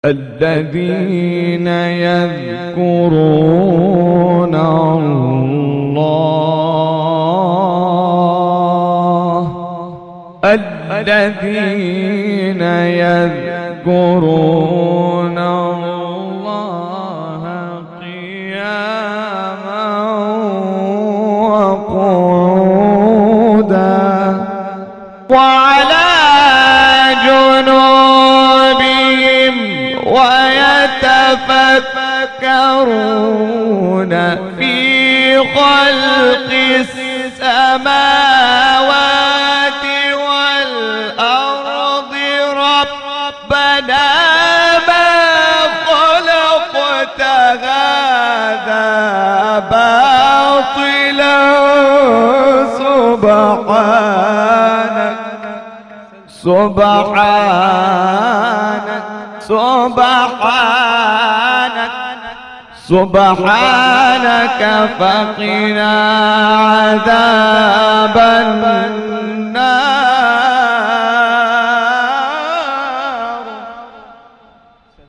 الذين يذكرون الله الذين يذكرون الله قياما وقعودا وعلى جنوبهم ويتفكرون في خلق السماوات والأرض ربنا ما خلقت هذا باطلا سبحانك فقنا عذاب النار.